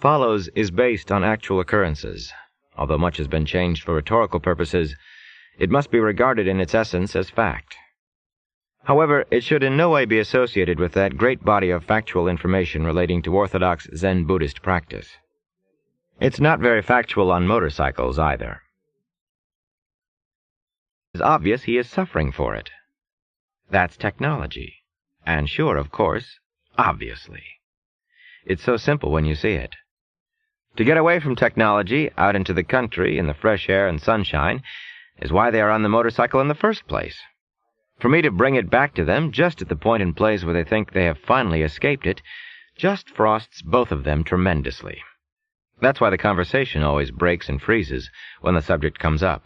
follows is based on actual occurrences. Although much has been changed for rhetorical purposes, it must be regarded in its essence as fact. However, it should in no way be associated with that great body of factual information relating to orthodox Zen Buddhist practice. It's not very factual on motorcycles either. It's obvious he is suffering for it. That's technology. And sure, of course, obviously. It's so simple when you see it. To get away from technology, out into the country, in the fresh air and sunshine, is why they are on the motorcycle in the first place. For me to bring it back to them just at the point and place where they think they have finally escaped it, just frosts both of them tremendously. That's why the conversation always breaks and freezes when the subject comes up.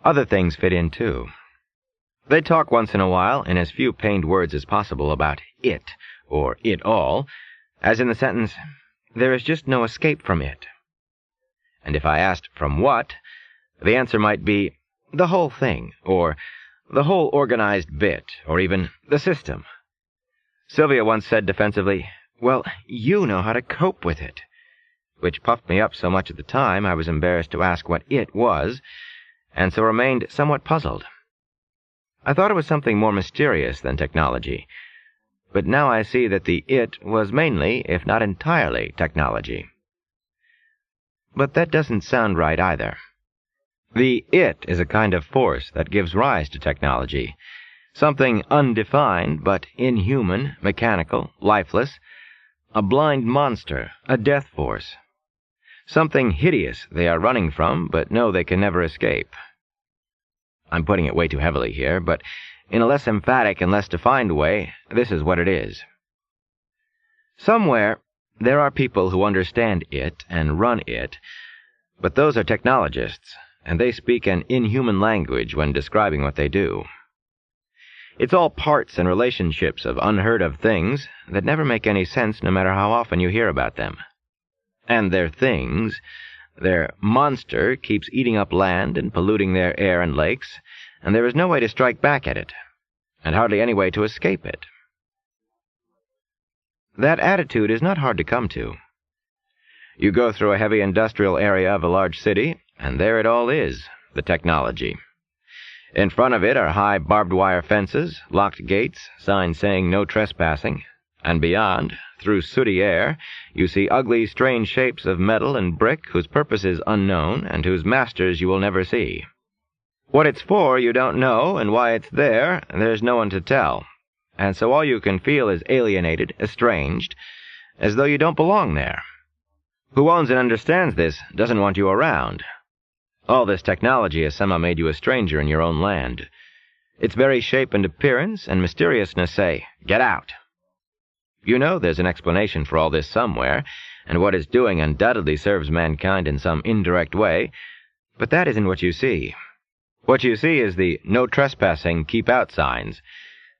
Other things fit in, too. They talk once in a while, in as few pained words as possible, about it, or it all, as in the sentence, "There is just no escape from it." And if I asked from what, the answer might be, the whole thing, or the whole organized bit, or even the system. Sylvia once said defensively, "Well, you know how to cope with it," which puffed me up so much at the time I was embarrassed to ask what it was, and so remained somewhat puzzled. I thought it was something more mysterious than technology, but now I see that the it was mainly, if not entirely, technology. But that doesn't sound right either. The it is a kind of force that gives rise to technology, something undefined but inhuman, mechanical, lifeless, a blind monster, a death force, something hideous they are running from but know they can never escape. I'm putting it way too heavily here, but in a less emphatic and less defined way, this is what it is. Somewhere, there are people who understand it and run it, but those are technologists, and they speak an inhuman language when describing what they do. It's all parts and relationships of unheard-of things that never make any sense no matter how often you hear about them. And their things, their monster, keeps eating up land and polluting their air and lakes, and there is no way to strike back at it, and hardly any way to escape it. That attitude is not hard to come to. You go through a heavy industrial area of a large city, and there it all is, the technology. In front of it are high barbed wire fences, locked gates, signs saying no trespassing, and beyond, through sooty air, you see ugly, strange shapes of metal and brick whose purpose is unknown and whose masters you will never see. What it's for you don't know, and why it's there's no one to tell, and so all you can feel is alienated, estranged, as though you don't belong there. Who owns and understands this doesn't want you around. All this technology has somehow made you a stranger in your own land. Its very shape and appearance and mysteriousness say, "Get out." You know there's an explanation for all this somewhere, and what it's doing undoubtedly serves mankind in some indirect way, but that isn't what you see. What you see is the "no trespassing, keep out" signs,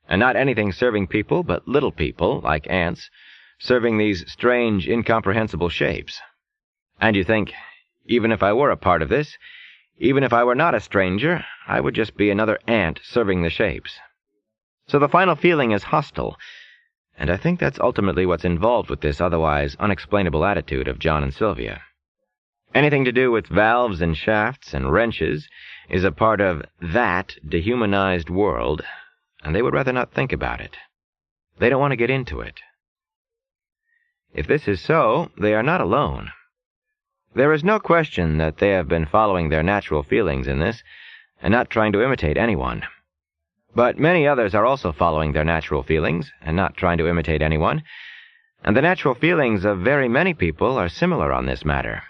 and not anything serving people but little people, like ants, serving these strange, incomprehensible shapes. And you think, even if I were a part of this, even if I were not a stranger, I would just be another ant serving the shapes. So the final feeling is hostile, and I think that's ultimately what's involved with this otherwise unexplainable attitude of John and Sylvia. Anything to do with valves and shafts and wrenches is a part of that dehumanized world, and they would rather not think about it. They don't want to get into it. If this is so, they are not alone. There is no question that they have been following their natural feelings in this, and not trying to imitate anyone. But many others are also following their natural feelings, and not trying to imitate anyone, and the natural feelings of very many people are similar on this matter.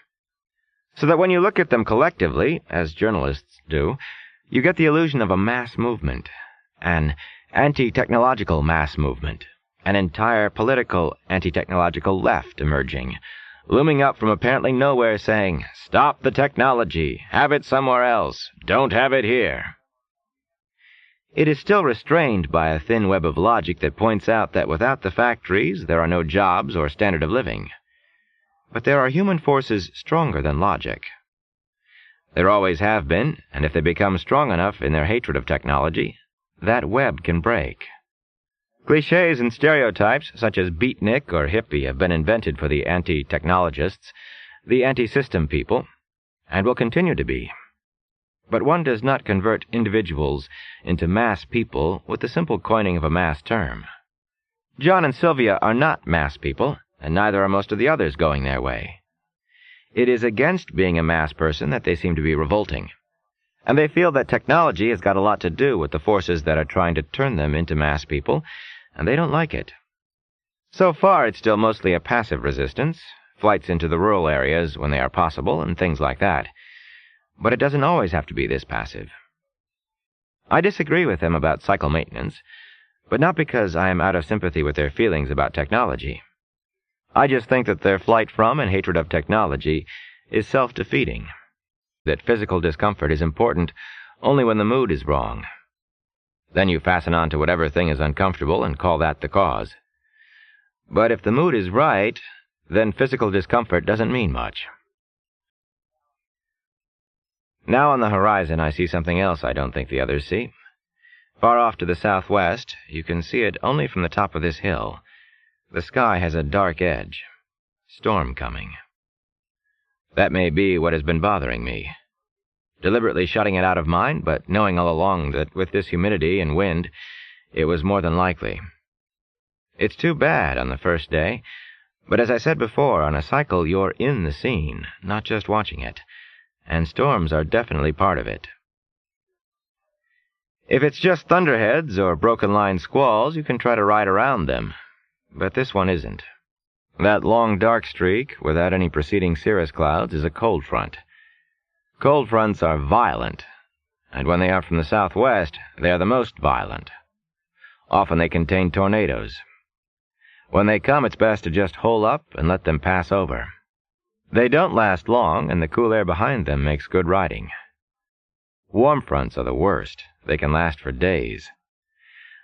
So that when you look at them collectively, as journalists do, you get the illusion of a mass movement, an anti-technological mass movement, an entire political anti-technological left emerging, looming up from apparently nowhere saying, "Stop the technology, have it somewhere else, don't have it here." It is still restrained by a thin web of logic that points out that without the factories there are no jobs or standard of living. But there are human forces stronger than logic. There always have been, and if they become strong enough in their hatred of technology, that web can break. Clichés and stereotypes such as beatnik or hippie have been invented for the anti-technologists, the anti-system people, and will continue to be. But one does not convert individuals into mass people with the simple coining of a mass term. John and Sylvia are not mass people, and neither are most of the others going their way. It is against being a mass person that they seem to be revolting, and they feel that technology has got a lot to do with the forces that are trying to turn them into mass people, and they don't like it. So far, it's still mostly a passive resistance, flights into the rural areas when they are possible, and things like that. But it doesn't always have to be this passive. I disagree with them about cycle maintenance, but not because I am out of sympathy with their feelings about technology. I just think that their flight from and hatred of technology is self-defeating, that physical discomfort is important only when the mood is wrong. Then you fasten on to whatever thing is uncomfortable and call that the cause. But if the mood is right, then physical discomfort doesn't mean much. Now on the horizon I see something else I don't think the others see. Far off to the southwest, you can see it only from the top of this hill. The sky has a dark edge. Storm coming. That may be what has been bothering me. Deliberately shutting it out of mind, but knowing all along that with this humidity and wind, it was more than likely. It's too bad on the first day, but as I said before, on a cycle you're in the scene, not just watching it, and storms are definitely part of it. If it's just thunderheads or broken-line squalls, you can try to ride around them, but this one isn't. That long dark streak, without any preceding cirrus clouds, is a cold front. Cold fronts are violent, and when they are from the southwest, they are the most violent. Often they contain tornadoes. When they come, it's best to just hole up and let them pass over. They don't last long, and the cool air behind them makes good riding. Warm fronts are the worst. They can last for days.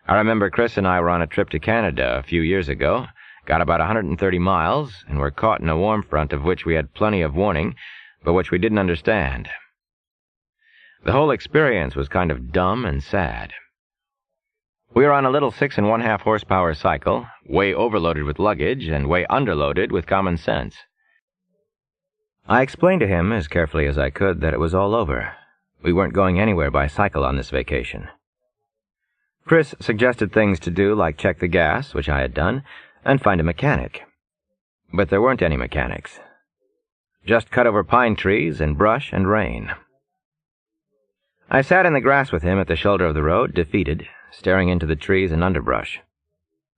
I remember Chris and I were on a trip to Canada a few years ago, got about 130 miles, and were caught in a warm front of which we had plenty of warning, but which we didn't understand. The whole experience was kind of dumb and sad. We were on a little 6 1/2 horsepower cycle, way overloaded with luggage and way underloaded with common sense. I explained to him as carefully as I could that it was all over. We weren't going anywhere by cycle on this vacation. Chris suggested things to do like check the gas, which I had done, and find a mechanic. But there weren't any mechanics. Just cut over pine trees and brush and rain. I sat in the grass with him at the shoulder of the road, defeated, staring into the trees and underbrush.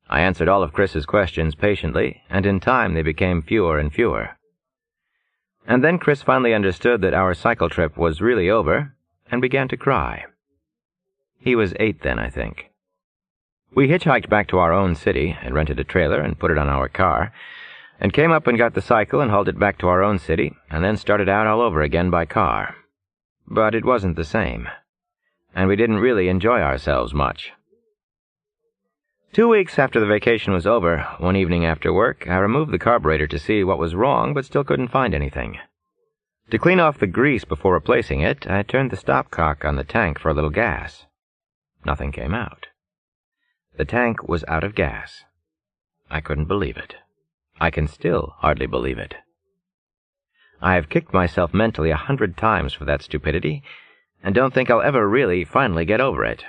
I answered all of Chris's questions patiently, and in time they became fewer and fewer. And then Chris finally understood that our cycle trip was really over, and began to cry. He was 8 then, I think. We hitchhiked back to our own city and rented a trailer and put it on our car, and came up and got the cycle and hauled it back to our own city, and then started out all over again by car. But it wasn't the same, and we didn't really enjoy ourselves much. 2 weeks after the vacation was over, one evening after work, I removed the carburetor to see what was wrong, but still couldn't find anything. To clean off the grease before replacing it, I turned the stopcock on the tank for a little gas. Nothing came out. The tank was out of gas. I couldn't believe it. I can still hardly believe it. I have kicked myself mentally 100 times for that stupidity, and don't think I'll ever really finally get over it.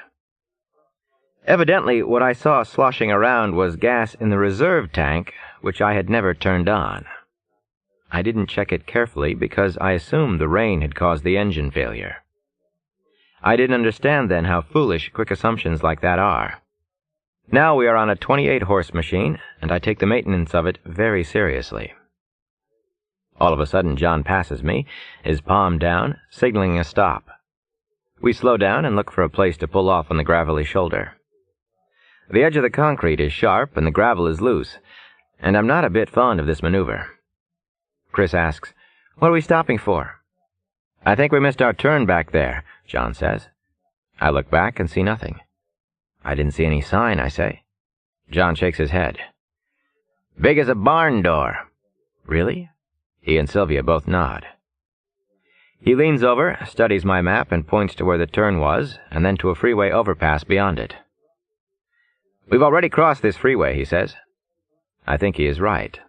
Evidently, what I saw sloshing around was gas in the reserve tank, which I had never turned on. I didn't check it carefully because I assumed the rain had caused the engine failure. I didn't understand then how foolish quick assumptions like that are. Now we are on a 28-horse machine, and I take the maintenance of it very seriously. All of a sudden, John passes me, his palm down, signaling a stop. We slow down and look for a place to pull off on the gravelly shoulder. The edge of the concrete is sharp and the gravel is loose, and I'm not a bit fond of this maneuver. Chris asks, "What are we stopping for?" "I think we missed our turn back there," John says. I look back and see nothing. "I didn't see any sign," I say. John shakes his head. "Big as a barn door." "Really?" He and Sylvia both nod. He leans over, studies my map, and points to where the turn was, and then to a freeway overpass beyond it. "We've already crossed this freeway," he says. I think he is right.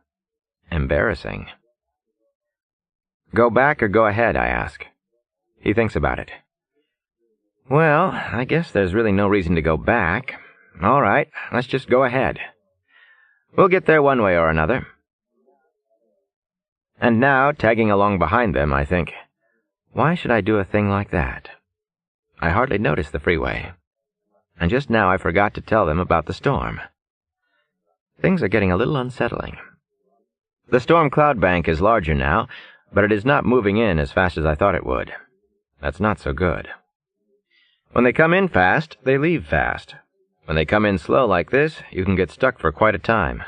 Embarrassing. "Go back or go ahead?" I ask. He thinks about it. "Well, I guess there's really no reason to go back. All right, let's just go ahead. We'll get there one way or another." And now, tagging along behind them, I think, why should I do a thing like that? I hardly noticed the freeway. And just now I forgot to tell them about the storm. Things are getting a little unsettling. The storm cloud bank is larger now, but it is not moving in as fast as I thought it would. That's not so good. When they come in fast, they leave fast. When they come in slow like this, you can get stuck for quite a time.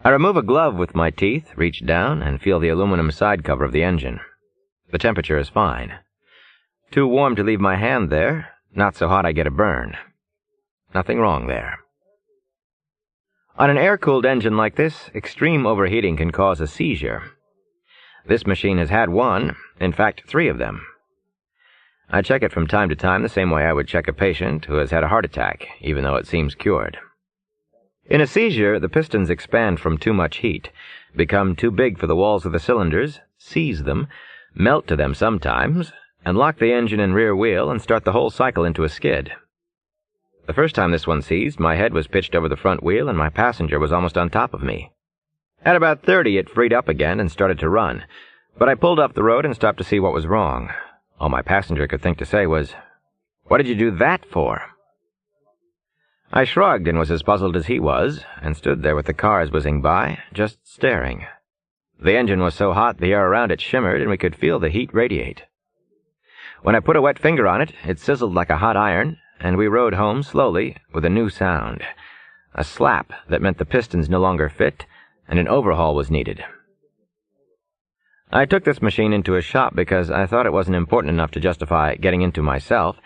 I remove a glove with my teeth, reach down, and feel the aluminum side cover of the engine. The temperature is fine. Too warm to leave my hand there, not so hot I get a burn. Nothing wrong there. On an air-cooled engine like this, extreme overheating can cause a seizure. This machine has had one, in fact 3 of them. I check it from time to time the same way I would check a patient who has had a heart attack, even though it seems cured. In a seizure, the pistons expand from too much heat, become too big for the walls of the cylinders, seize them, melt to them sometimes, and lock the engine and rear wheel and start the whole cycle into a skid. The first time this one seized, my head was pitched over the front wheel and my passenger was almost on top of me. At about 30, it freed up again and started to run, but I pulled off the road and stopped to see what was wrong. All my passenger could think to say was, "What did you do that for?" I shrugged and was as puzzled as he was, and stood there with the cars whizzing by, just staring. The engine was so hot the air around it shimmered and we could feel the heat radiate. When I put a wet finger on it, it sizzled like a hot iron, and we rode home slowly with a new sound, a slap that meant the pistons no longer fit, and an overhaul was needed. I took this machine into a shop because I thought it wasn't important enough to justify getting into myself,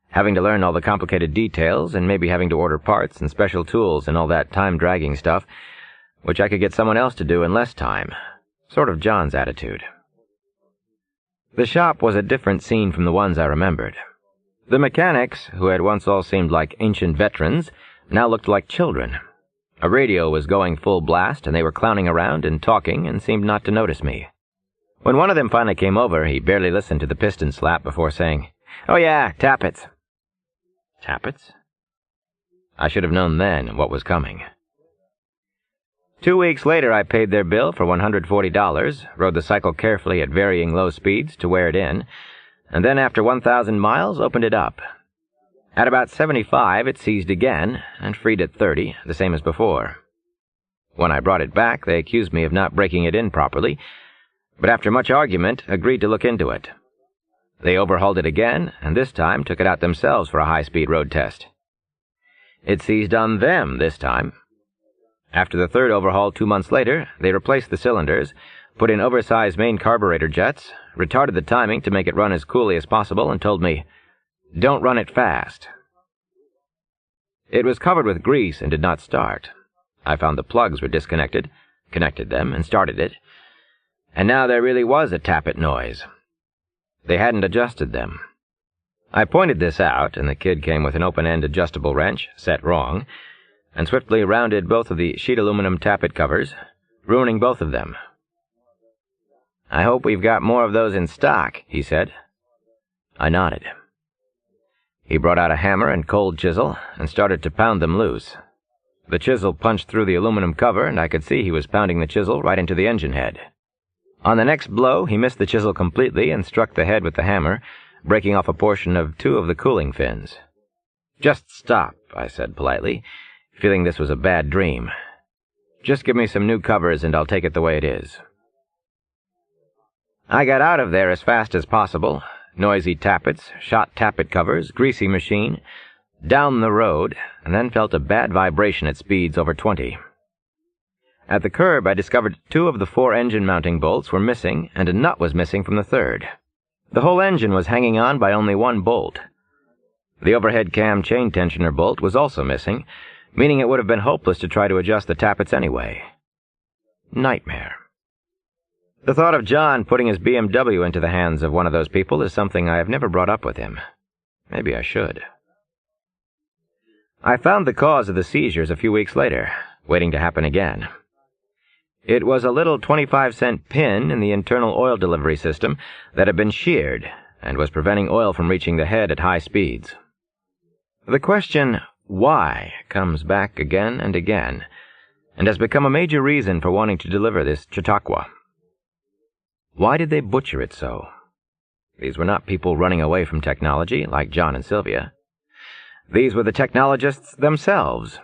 having to learn all the complicated details and maybe having to order parts and special tools and all that time-dragging stuff, which I could get someone else to do in less time. Sort of John's attitude. The shop was a different scene from the ones I remembered. The mechanics, who had once all seemed like ancient veterans, now looked like children. A radio was going full blast, and they were clowning around and talking and seemed not to notice me. When one of them finally came over, he barely listened to the piston slap before saying, "Oh yeah, tappets." Tappets? I should have known then what was coming. 2 weeks later, I paid their bill for $140, rode the cycle carefully at varying low speeds to wear it in, and then after 1,000 miles, opened it up. At about 75, it seized again, and freed at 30, the same as before. When I brought it back, they accused me of not breaking it in properly, but after much argument, agreed to look into it. They overhauled it again, and this time took it out themselves for a high-speed road test. It seized on them this time. After the 3rd overhaul 2 months later, they replaced the cylinders, put in oversized main carburetor jets, retarded the timing to make it run as coolly as possible, and told me, "Don't run it fast." It was covered with grease and did not start. I found the plugs were disconnected, connected them, and started it. And now there really was a tappet noise. They hadn't adjusted them. I pointed this out, and the kid came with an open-end adjustable wrench, set wrong, and swiftly rounded both of the sheet aluminum tappet covers, ruining both of them. "I hope we've got more of those in stock," he said. I nodded. He brought out a hammer and cold chisel and started to pound them loose. The chisel punched through the aluminum cover, and I could see he was pounding the chisel right into the engine head. On the next blow, he missed the chisel completely and struck the head with the hammer, breaking off a portion of 2 of the cooling fins. "Just stop," I said politely, feeling this was a bad dream. "Just give me some new covers and I'll take it the way it is." I got out of there as fast as possible. Noisy tappets, shot tappet covers, greasy machine, down the road, and then felt a bad vibration at speeds over 20. At the curb, I discovered 2 of the 4 engine mounting bolts were missing, and a nut was missing from the 3rd. The whole engine was hanging on by only 1 bolt. The overhead cam chain tensioner bolt was also missing, meaning it would have been hopeless to try to adjust the tappets anyway. Nightmare. The thought of John putting his BMW into the hands of one of those people is something I have never brought up with him. Maybe I should. I found the cause of the seizures a few weeks later, waiting to happen again. It was a little 25-cent pin in the internal oil delivery system that had been sheared and was preventing oil from reaching the head at high speeds. The question, why, comes back again and again, and has become a major reason for wanting to deliver this Chautauqua. Why did they butcher it so? These were not people running away from technology like John and Sylvia. These were the technologists themselves.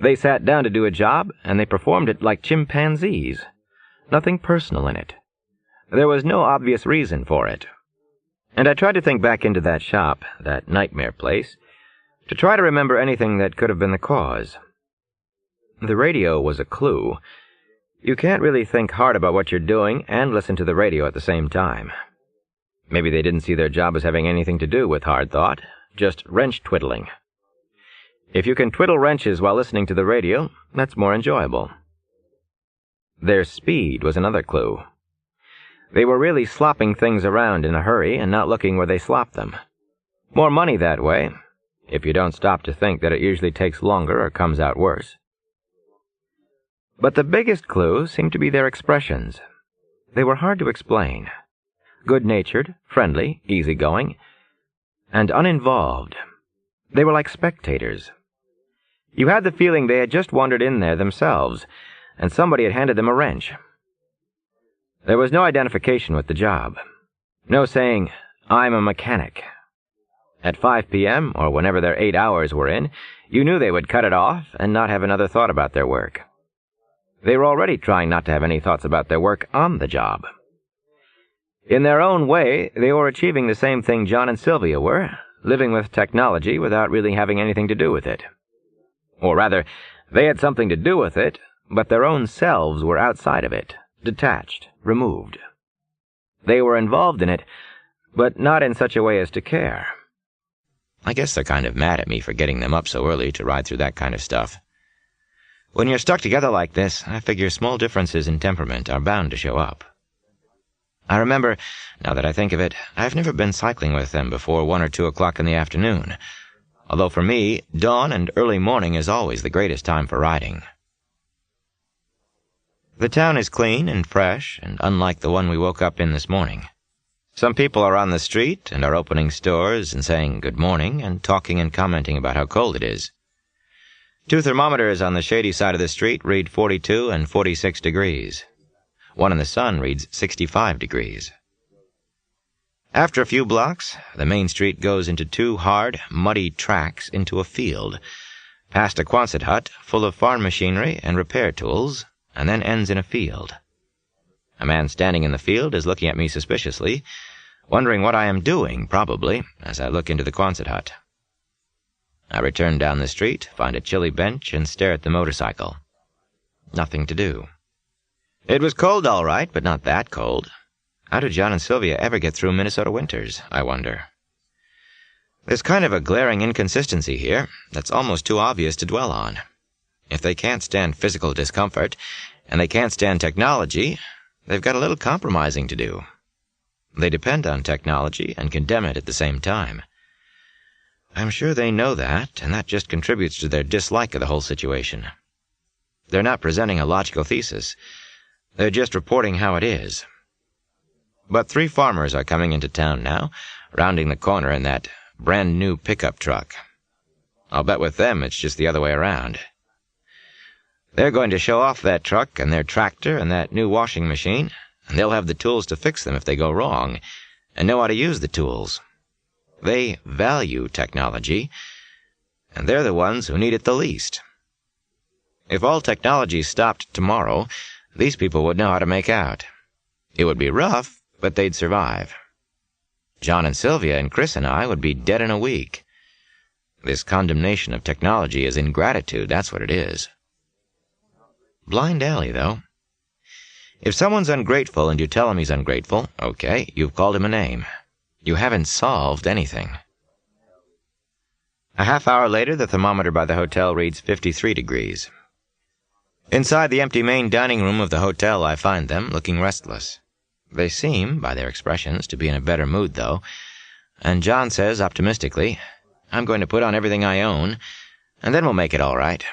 They sat down to do a job, and they performed it like chimpanzees. Nothing personal in it. There was no obvious reason for it. And I tried to think back into that shop, that nightmare place, to try to remember anything that could have been the cause. The radio was a clue. You can't really think hard about what you're doing and listen to the radio at the same time. Maybe they didn't see their job as having anything to do with hard thought, just wrench twiddling. If you can twiddle wrenches while listening to the radio, that's more enjoyable. Their speed was another clue. They were really slopping things around in a hurry and not looking where they slopped them. More money that way, if you don't stop to think that it usually takes longer or comes out worse. But the biggest clue seemed to be their expressions. They were hard to explain. Good-natured, friendly, easygoing, and uninvolved. They were like spectators. You had the feeling they had just wandered in there themselves, and somebody had handed them a wrench. There was no identification with the job. No saying, "I'm a mechanic." At 5 p.m., or whenever their 8 hours were in, you knew they would cut it off and not have another thought about their work. They were already trying not to have any thoughts about their work on the job. In their own way, they were achieving the same thing John and Sylvia were, living with technology without really having anything to do with it. Or rather, they had something to do with it, but their own selves were outside of it, detached, removed. They were involved in it, but not in such a way as to care. I guess they're kind of mad at me for getting them up so early to ride through that kind of stuff. When you're stuck together like this, I figure small differences in temperament are bound to show up. I remember, now that I think of it, I've never been cycling with them before 1 or 2 o'clock in the afternoon, although for me, dawn and early morning is always the greatest time for riding. The town is clean and fresh, and unlike the one we woke up in this morning. Some people are on the street and are opening stores and saying good morning and talking and commenting about how cold it is. 2 thermometers on the shady side of the street read 42 and 46 degrees. One in the sun reads 65 degrees. After a few blocks, the main street goes into 2 hard, muddy tracks into a field, past a Quonset hut full of farm machinery and repair tools, and then ends in a field. A man standing in the field is looking at me suspiciously, wondering what I am doing, probably, as I look into the Quonset hut. I return down the street, find a chilly bench, and stare at the motorcycle. Nothing to do. It was cold, all right, but not that cold. How did John and Sylvia ever get through Minnesota winters, I wonder? There's kind of a glaring inconsistency here that's almost too obvious to dwell on. If they can't stand physical discomfort, and they can't stand technology, they've got a little compromising to do. They depend on technology and condemn it at the same time. I'm sure they know that, and that just contributes to their dislike of the whole situation. They're not presenting a logical thesis. They're just reporting how it is. But 3 farmers are coming into town now, rounding the corner in that brand-new pickup truck. I'll bet with them it's just the other way around. They're going to show off that truck and their tractor and that new washing machine, and they'll have the tools to fix them if they go wrong, and know how to use the tools. They value technology, and they're the ones who need it the least. If all technology stopped tomorrow, these people would know how to make out. It would be rough, but they'd survive. John and Sylvia and Chris and I would be dead in a week. This condemnation of technology is ingratitude, that's what it is. Blind alley, though. If someone's ungrateful and you tell him he's ungrateful, okay, you've called him a name. You haven't solved anything. A half hour later, the thermometer by the hotel reads 53 degrees. Inside the empty main dining room of the hotel, I find them, looking restless. They seem, by their expressions, to be in a better mood, though, and John says optimistically, "I'm going to put on everything I own, And then we'll make it all right.